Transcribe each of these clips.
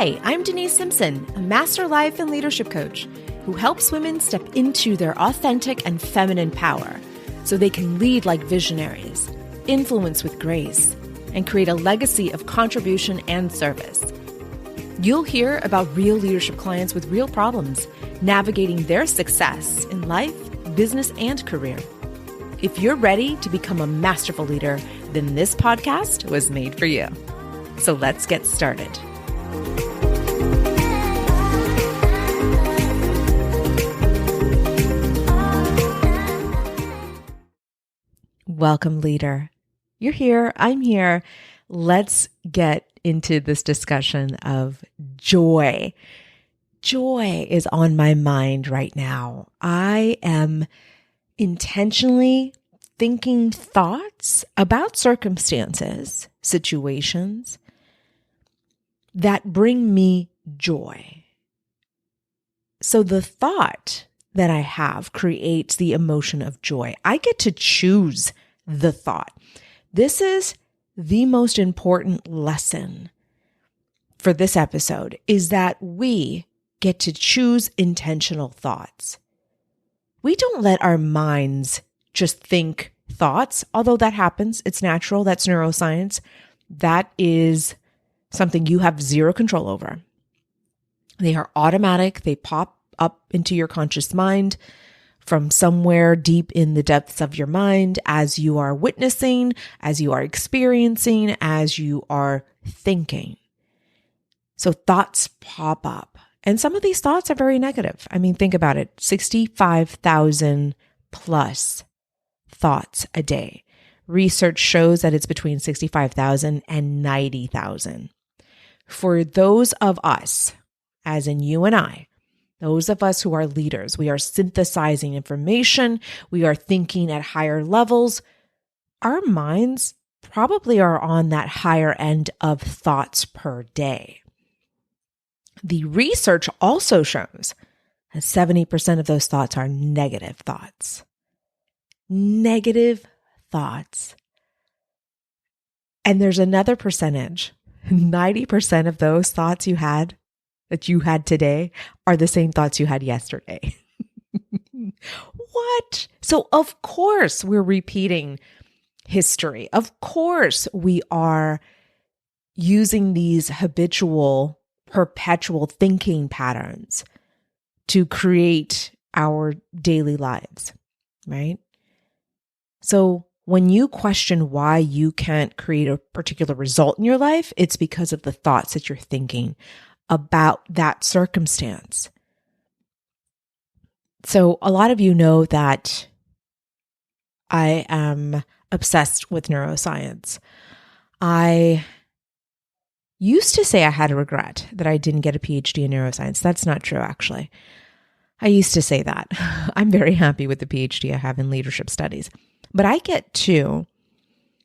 Hi, I'm Denise Simpson, a master life and leadership coach who helps women step into their authentic and feminine power so they can lead like visionaries, influence with grace, and create a legacy of contribution and service. You'll hear about real leadership clients with real problems, navigating their success in life, business, and career. If you're ready to become a masterful leader, then this podcast was made for you. So let's get started. Welcome, leader. You're here. I'm here. Let's get into this discussion of joy. Joy is on my mind right now. I am intentionally thinking thoughts about circumstances, situations that bring me joy. So the thought that I have creates the emotion of joy. I get to choose the thought. This is the most important lesson for this episode, is that we get to choose intentional thoughts. We don't let our minds just think thoughts, although that happens. It's natural. That's neuroscience. That is something you have zero control over. They are automatic. They pop up into your conscious mind from somewhere deep in the depths of your mind as you are witnessing, as you are experiencing, as you are thinking. So thoughts pop up. And some of these thoughts are very negative. I mean, think about it. 65,000 plus thoughts a day. Research shows that it's between 65,000 and 90,000. For those of us, as in you and I, those of us who are leaders, we are synthesizing information, we are thinking at higher levels. Our minds probably are on that higher end of thoughts per day. The research also shows that 70% of those thoughts are negative thoughts. Negative thoughts. And there's another percentage, 90% of those thoughts that you had today are the same thoughts you had yesterday. What? So of course we're repeating history. Of course we are using these habitual, perpetual thinking patterns to create our daily lives, right? So when you question why you can't create a particular result in your life, it's because of the thoughts that you're thinking about that circumstance. So a lot of you know that I am obsessed with neuroscience. I used to say I had a regret that I didn't get a PhD in neuroscience. That's not true, actually. I used to say that. I'm very happy with the PhD I have in leadership studies. But I get to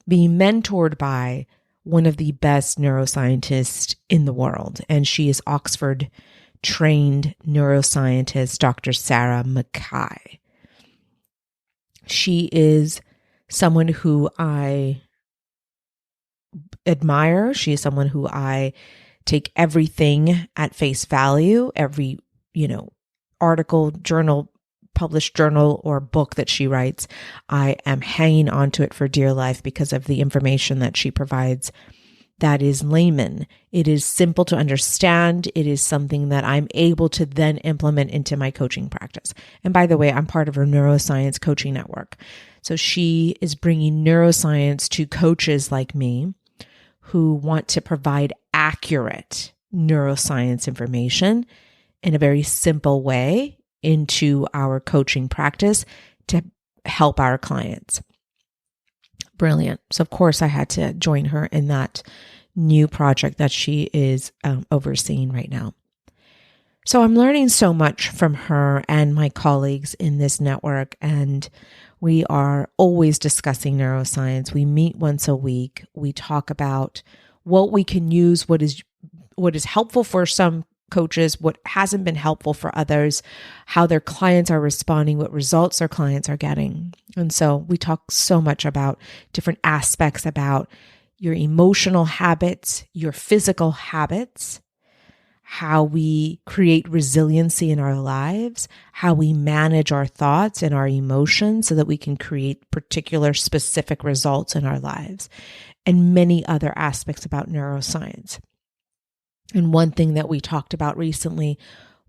be mentored by one of the best neuroscientists in the world, and she is Oxford-trained neuroscientist, Dr. Sarah Mackay. She is someone who I admire. She is someone who I take everything at face value, every, article, journal, published journal or book that she writes, I am hanging on to it for dear life because of the information that she provides that is layman. It is simple to understand. It is something that I'm able to then implement into my coaching practice. And by the way, I'm part of her neuroscience coaching network. So she is bringing neuroscience to coaches like me who want to provide accurate neuroscience information in a very simple way into our coaching practice to help our clients. Brilliant. So of course I had to join her in that new project that she is overseeing right now. So I'm learning so much from her and my colleagues in this network, and we are always discussing neuroscience. We meet once a week. We talk about what we can use, what is helpful for some coaches, what hasn't been helpful for others, how their clients are responding, what results their clients are getting. And so we talk so much about different aspects about your emotional habits, your physical habits, how we create resiliency in our lives, how we manage our thoughts and our emotions so that we can create particular specific results in our lives, and many other aspects about neuroscience. And one thing that we talked about recently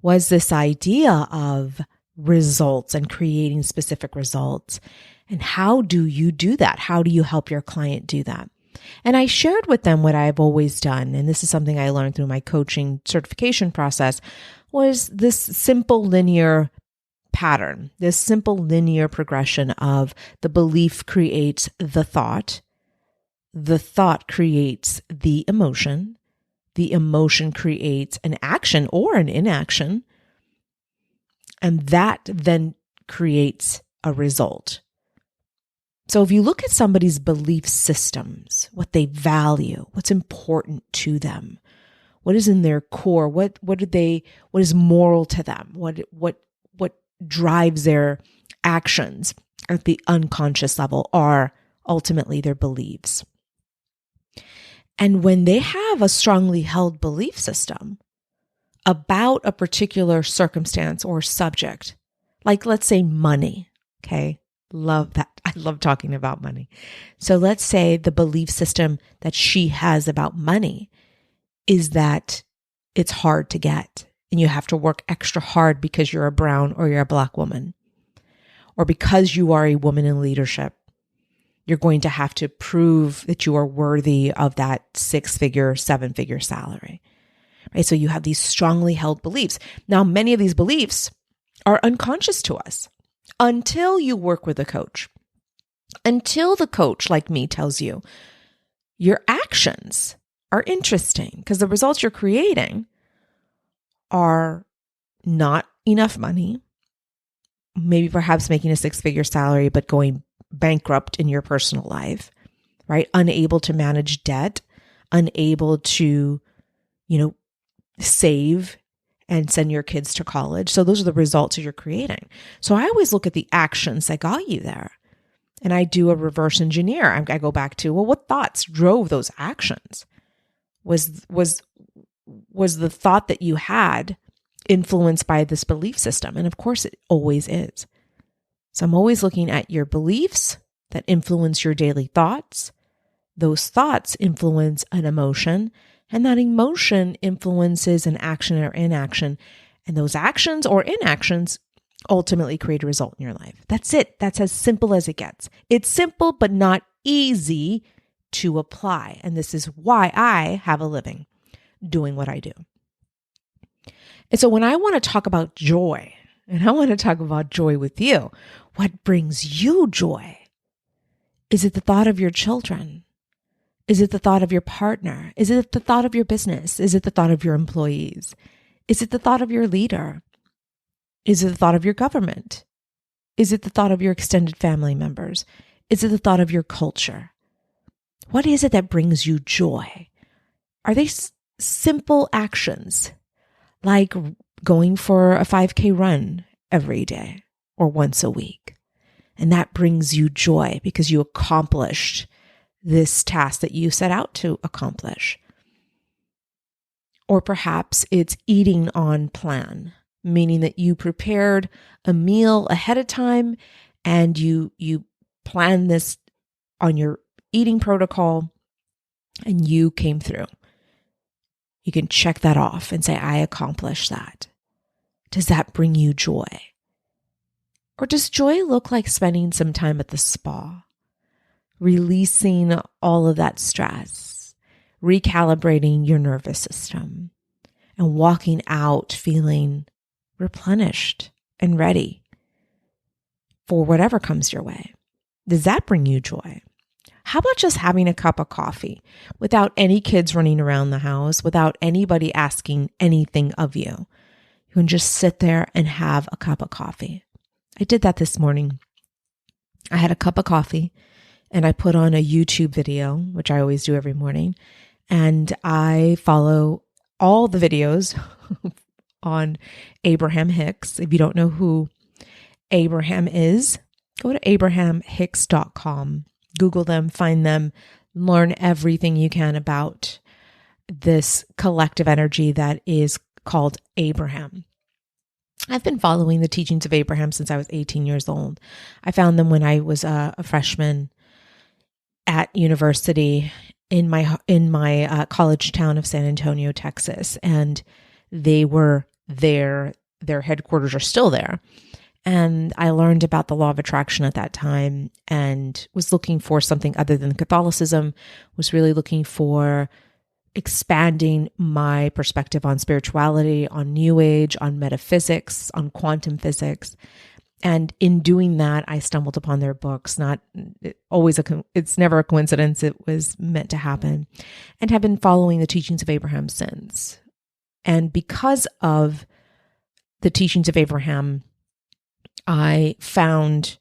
was this idea of results and creating specific results. And how do you do that? How do you help your client do that? And I shared with them what I've always done, and this is something I learned through my coaching certification process, was this simple linear pattern, this simple linear progression of the belief creates the thought creates the emotion creates an action or an inaction, and that then creates a result. So if you look at somebody's belief systems, what they value, what's important to them, what is in their core, what is moral to them, what drives their actions at the unconscious level are ultimately their beliefs. And when they have a strongly held belief system about a particular circumstance or subject, like let's say money, okay? Love that. I love talking about money. So let's say the belief system that she has about money is that it's hard to get and you have to work extra hard because you're a brown or you're a Black woman, or because you are a woman in leadership, you're going to have to prove that you are worthy of that 6-figure, 7-figure salary, right? So you have these strongly held beliefs. Now, many of these beliefs are unconscious to us until you work with a coach, until the coach like me tells you your actions are interesting because the results you're creating are not enough money, maybe perhaps making a 6-figure salary, but going bankrupt in your personal life, right? Unable to manage debt, unable to, save and send your kids to college. So those are the results that you're creating. So I always look at the actions that got you there. And I do a reverse engineer. I go back to, well, what thoughts drove those actions? Was the thought that you had influenced by this belief system? And of course it always is. So I'm always looking at your beliefs that influence your daily thoughts. Those thoughts influence an emotion, and that emotion influences an action or inaction. And those actions or inactions ultimately create a result in your life. That's it. That's as simple as it gets. It's simple, but not easy to apply. And this is why I have a living doing what I do. And so when I want to talk about joy, and I want to talk about joy with you, what brings you joy? Is it the thought of your children? Is it the thought of your partner? Is it the thought of your business? Is it the thought of your employees? Is it the thought of your leader? Is it the thought of your government? Is it the thought of your extended family members? Is it the thought of your culture? What is it that brings you joy? Are they simple actions like going for a 5K run every day or once a week? And that brings you joy because you accomplished this task that you set out to accomplish. Or perhaps it's eating on plan, meaning that you prepared a meal ahead of time and you planned this on your eating protocol and you came through. You can check that off and say, I accomplished that. Does that bring you joy? Or does joy look like spending some time at the spa, releasing all of that stress, recalibrating your nervous system, and walking out feeling replenished and ready for whatever comes your way? Does that bring you joy? How about just having a cup of coffee without any kids running around the house, without anybody asking anything of you? You can just sit there and have a cup of coffee. I did that this morning. I had a cup of coffee and I put on a YouTube video, which I always do every morning. And I follow all the videos on Abraham Hicks. If you don't know who Abraham is, go to abrahamhicks.com. Google them, find them, learn everything you can about this collective energy that is called Abraham. I've been following the teachings of Abraham since I was 18 years old. I found them when I was a freshman at university in my college town of San Antonio, Texas, and they were there. Their headquarters are still there. And I learned about the law of attraction at that time and was looking for something other than Catholicism, was really looking for expanding my perspective on spirituality, on New Age, on metaphysics, on quantum physics. And in doing that, I stumbled upon their books. It's never a coincidence. It was meant to happen, and have been following the teachings of Abraham since. And because of the teachings of Abraham, I found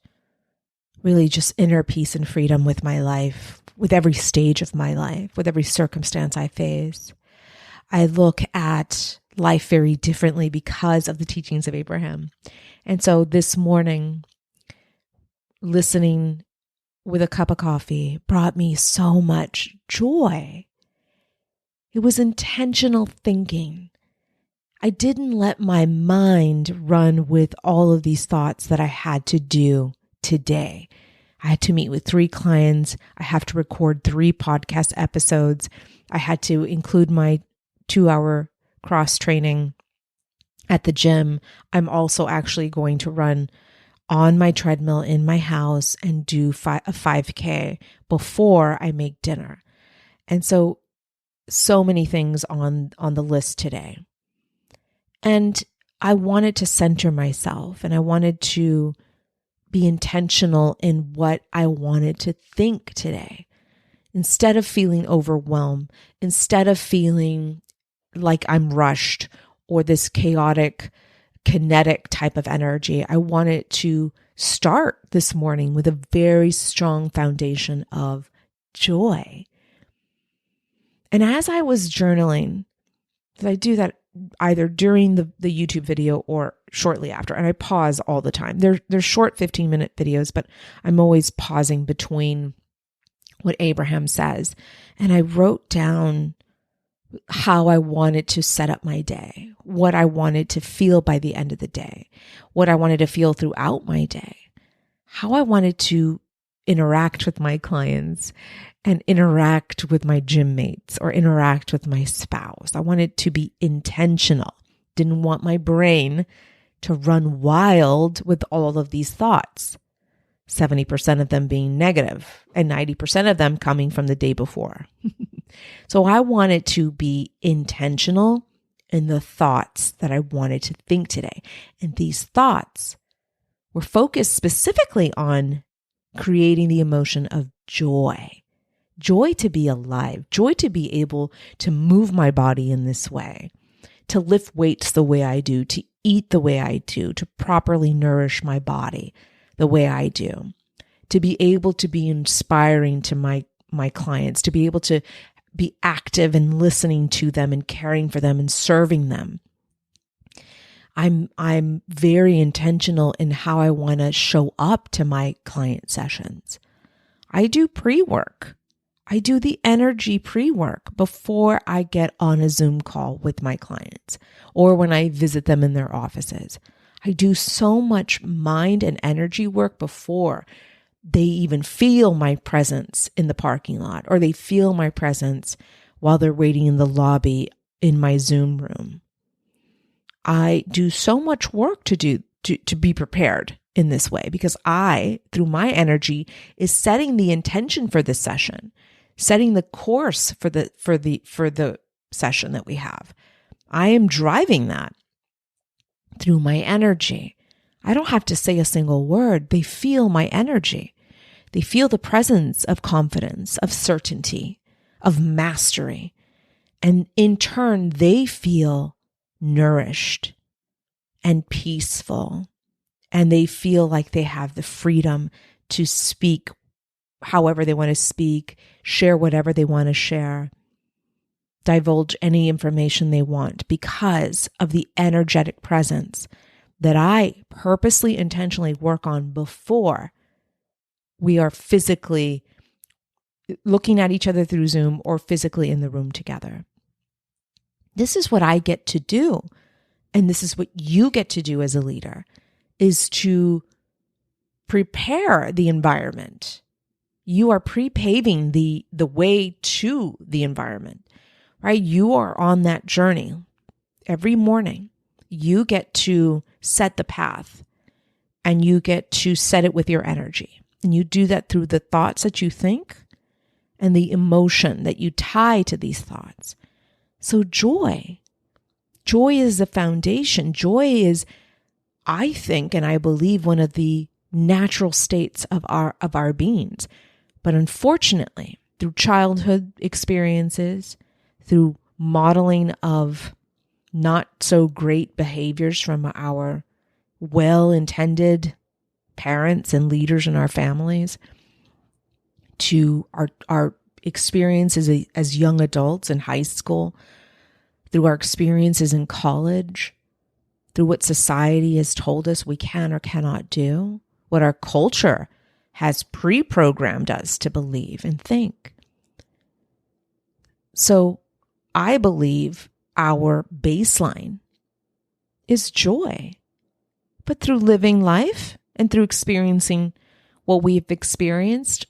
really just inner peace and freedom with my life, with every stage of my life, with every circumstance I face. I look at life very differently because of the teachings of Abraham. And so this morning, listening with a cup of coffee brought me so much joy. It was intentional thinking. I didn't let my mind run with all of these thoughts that I had to do today. I had to meet with 3 clients. I have to record 3 podcast episodes. I had to include my 2-hour cross training at the gym. I'm also actually going to run on my treadmill in my house and do a 5K before I make dinner. And so many things on the list today. And I wanted to center myself, and I wanted to be intentional in what I wanted to think today. Instead of feeling overwhelmed, instead of feeling like I'm rushed or this chaotic, kinetic type of energy, I wanted to start this morning with a very strong foundation of joy. And as I was journaling, I do that either during the YouTube video or shortly after, and I pause all the time. They're short 15-minute videos, but I'm always pausing between what Abraham says. And I wrote down how I wanted to set up my day, what I wanted to feel by the end of the day, what I wanted to feel throughout my day, how I wanted to interact with my clients and interact with my gym mates or interact with my spouse. I wanted to be intentional. Didn't want my brain to run wild with all of these thoughts, 70% of them being negative and 90% of them coming from the day before. So I wanted to be intentional in the thoughts that I wanted to think today. And these thoughts were focused specifically on creating the emotion of joy. Joy to be alive, joy to be able to move my body in this way, to lift weights the way I do, to eat the way I do, to properly nourish my body the way I do, to be able to be inspiring to my clients, to be able to be active in listening to them and caring for them and serving them. I'm very intentional in how I want to show up to my client sessions. I do pre-work. I do the energy pre-work before I get on a Zoom call with my clients or when I visit them in their offices. I do so much mind and energy work before they even feel my presence in the parking lot or they feel my presence while they're waiting in the lobby in my Zoom room. I do so much work to be prepared in this way because I, through my energy, is setting the intention for this session, setting the course for the session that we have. I am driving that through my energy. I don't have to say a single word. They feel my energy. They feel the presence of confidence, of certainty, of mastery. And in turn, they feel nourished and peaceful. And they feel like they have the freedom to speak however they want to speak, share whatever they want to share, divulge any information they want because of the energetic presence that I purposely, intentionally work on before we are physically looking at each other through Zoom or physically in the room together. This is what I get to do. And this is what you get to do as a leader, is to prepare the environment. You are pre-paving the way to the environment, right? You are on that journey every morning. You get to set the path, and you get to set it with your energy. And you do that through the thoughts that you think and the emotion that you tie to these thoughts. So joy is the foundation. Joy is, I think, and I believe, one of the natural states of our beings. But unfortunately, through childhood experiences, through modeling of not so great behaviors from our well-intended parents and leaders in our families, to our experiences as young adults in high school, through our experiences in college, through what society has told us we can or cannot do, what our culture has pre-programmed us to believe and think. So I believe our baseline is joy. But through living life and through experiencing what we've experienced,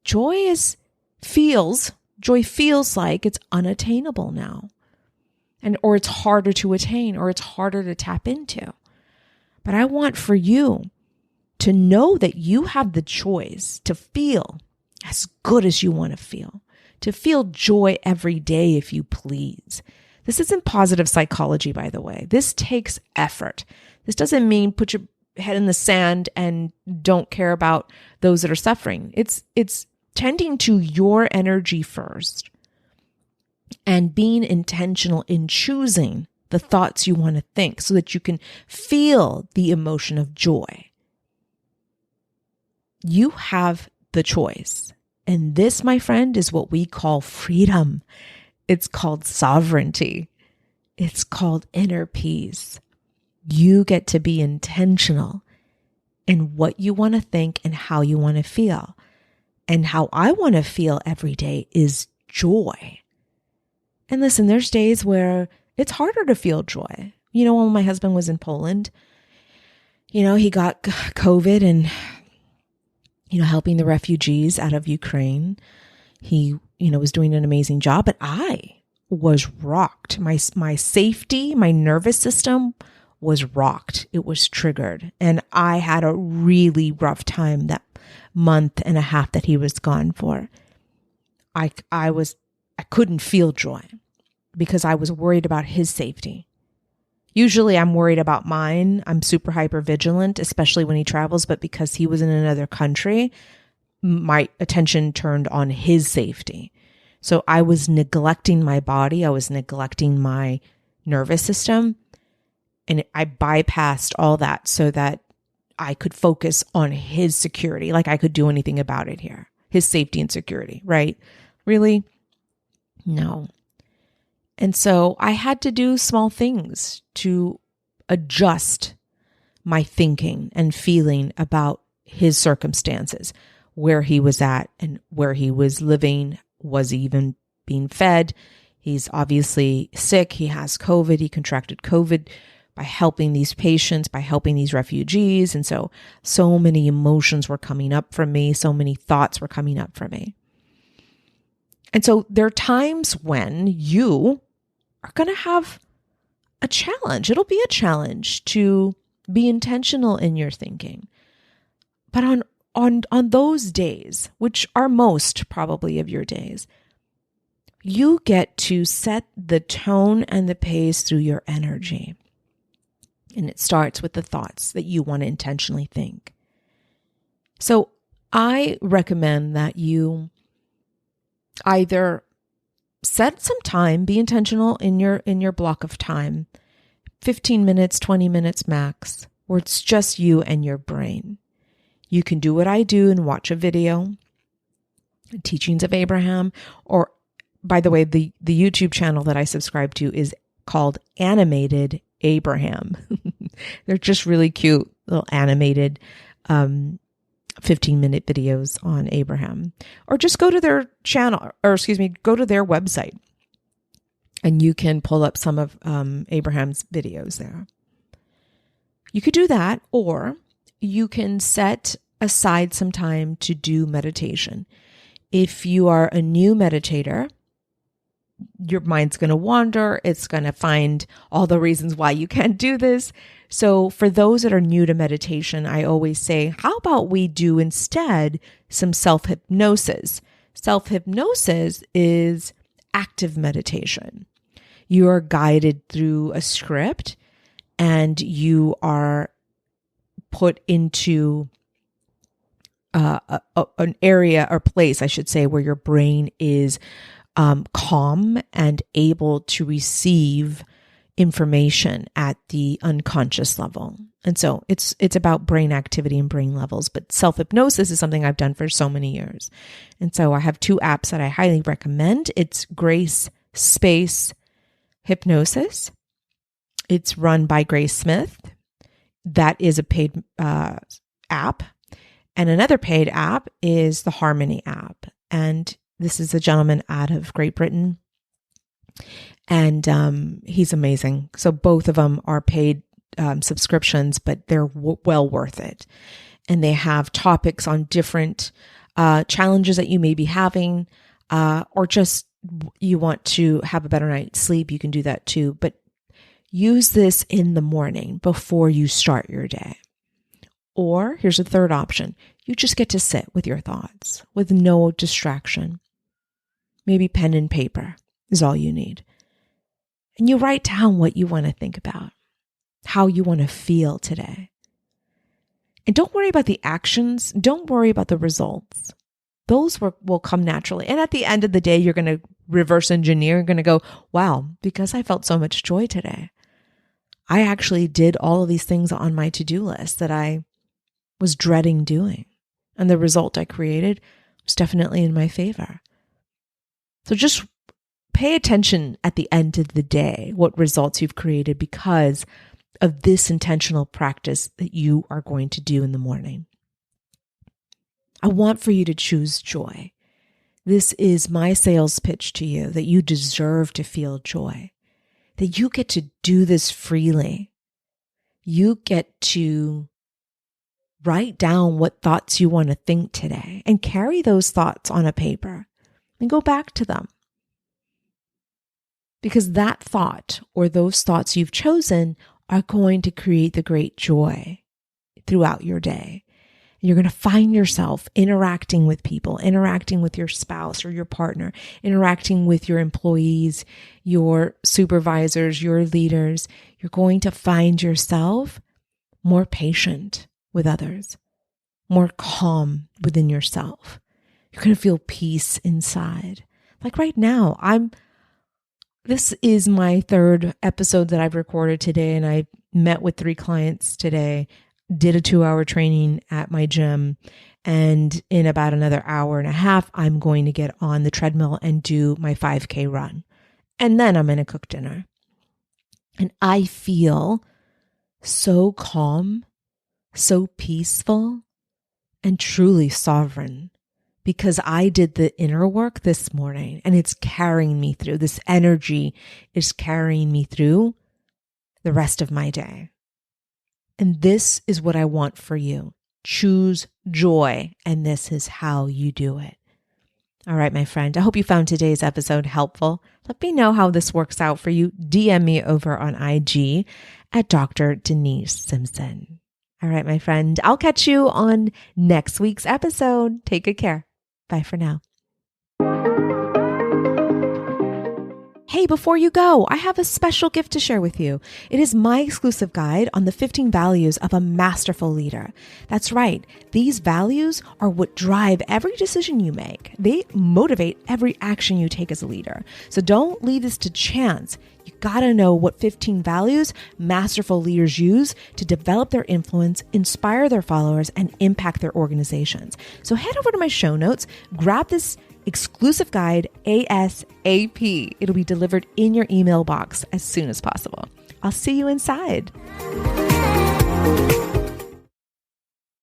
joy feels like it's unattainable now. Or it's harder to attain, or it's harder to tap into. But I want for you to know that you have the choice to feel as good as you want to feel joy every day if you please. This isn't positive psychology, by the way. This takes effort. This doesn't mean put your head in the sand and don't care about those that are suffering. It's tending to your energy first and being intentional in choosing the thoughts you want to think so that you can feel the emotion of joy. You have the choice. And this, my friend, is what we call freedom. It's called sovereignty. It's called inner peace. You get to be intentional in what you want to think and how you want to feel. And how I want to feel every day is joy. And listen, there's days where it's harder to feel joy. When my husband was in Poland, he got COVID and, helping the refugees out of Ukraine. He, was doing an amazing job, but I was rocked. My safety, my nervous system was rocked. It was triggered. And I had a really rough time that month and a half that he was gone for. I couldn't feel joy because I was worried about his safety. Usually I'm worried about mine. I'm super hyper vigilant, especially when he travels, but because he was in another country, my attention turned on his safety. So I was neglecting my body. I was neglecting my nervous system, and I bypassed all that so that I could focus on his security, like I could do anything about it here. His safety and security, right? Really? No. And so I had to do small things to adjust my thinking and feeling about his circumstances, where he was at and where he was living. Was he even being fed? He's obviously sick. He has COVID. He contracted COVID by helping these patients, by helping these refugees. And so many emotions were coming up for me. So many thoughts were coming up for me. And so there are times when you are going to have a challenge. It'll be a challenge to be intentional in your thinking. But on those days, which are most probably of your days, you get to set the tone and the pace through your energy. And it starts with the thoughts that you want to intentionally think. So I recommend that you either set some time, be intentional in your block of time, 15 minutes, 20 minutes max, where it's just you and your brain. You can do what I do and watch a video, Teachings of Abraham, or by the way, the YouTube channel that I subscribe to is called Animated Abraham. They're just really cute little animated 15-minute videos on Abraham. Or just go to their channel, go to their website And you can pull up some of Abraham's videos there. You could do that, or you can set aside some time to do meditation. If you are a new meditator, your mind's going to wander. It's going to find all the reasons why you can't do this. So for those that are new to meditation, I always say, how about we do instead some self-hypnosis? Self-hypnosis is active meditation. You are guided through a script and you are put into an area or place, I should say, where your brain is calm and able to receive information at the unconscious level. And so it's about brain activity and brain levels, but self-hypnosis is something I've done for so many years. And so I have 2 apps that I highly recommend. It's Grace Space Hypnosis. It's run by Grace Smith. That is a paid app. And another paid app is the Harmony app. And this is a gentleman out of Great Britain. And he's amazing. So both of them are paid subscriptions, but they're well worth it. And they have topics on different challenges that you may be having, or just you want to have a better night's sleep. You can do that too. But use this in the morning before you start your day. Or here's a third option. You just get to sit with your thoughts with no distraction. Maybe pen and paper is all you need. And you write down what you want to think about, how you want to feel today. And don't worry about the actions. Don't worry about the results. Those will come naturally. And at the end of the day, you're going to reverse engineer. You're going to go, wow, because I felt so much joy today, I actually did all of these things on my to-do list that I was dreading doing. And the result I created was definitely in my favor. So just pay attention at the end of the day, what results you've created because of this intentional practice that you are going to do in the morning. I want for you to choose joy. This is my sales pitch to you, that you deserve to feel joy, that you get to do this freely. You get to write down what thoughts you want to think today and carry those thoughts on a paper and go back to them. Because that thought or those thoughts you've chosen are going to create the great joy throughout your day. You're going to find yourself interacting with people, interacting with your spouse or your partner, interacting with your employees, your supervisors, your leaders. You're going to find yourself more patient with others, more calm within yourself. You're going to feel peace inside. Like right now, this is my 3rd episode that I've recorded today, and I met with 3 clients today, did a 2-hour training at my gym, and in about another hour and a half, I'm going to get on the treadmill and do my 5K run. And then I'm going to cook dinner. And I feel so calm, so peaceful, and truly sovereign because I did the inner work this morning and it's carrying me through. This energy is carrying me through the rest of my day. And this is what I want for you. Choose joy, and this is how you do it. All right, my friend, I hope you found today's episode helpful. Let me know how this works out for you. DM me over on IG at Dr. Denise Simpson. All right, my friend, I'll catch you on next week's episode. Take good care. Bye for now. Hey, before you go, I have a special gift to share with you. It is my exclusive guide on the 15 values of a masterful leader. That's right. These values are what drive every decision you make. They motivate every action you take as a leader. So don't leave this to chance. You gotta know what 15 values masterful leaders use to develop their influence, inspire their followers, and impact their organizations. So head over to my show notes, grab this exclusive guide ASAP. It'll be delivered in your email box as soon as possible. I'll see you inside.